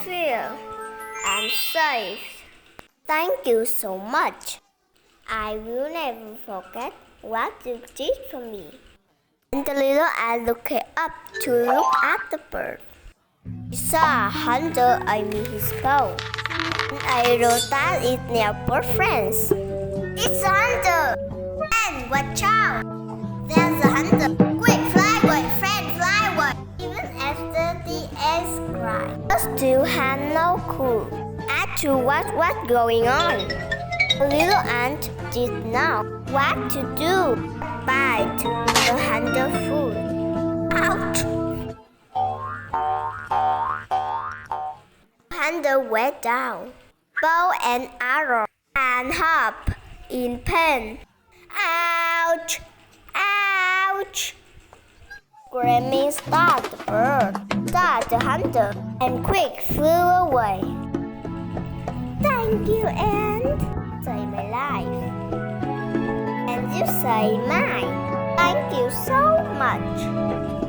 feel I'm safe. Thank you so much. I will never forget what you did for me. And the little ant looked up to look at the bird. He saw a hunter aiming his bow. And I wrote that it's now for friends. It's a hunter! And watch out! There's a hunter! Quick, fly away, friend, fly away! Even after the ants cried, I still had no clue as to what was going on. The little ant didn't know what to do. Bite the hunter food. Ouch! The hunter went down, bow and arrow, and hop in pain. Ouch! Ouch! Screaming startled the bird, startled the hunter, and quick flew away. Thank you, ant. Saved my life. And you saved mine. Thank you so much.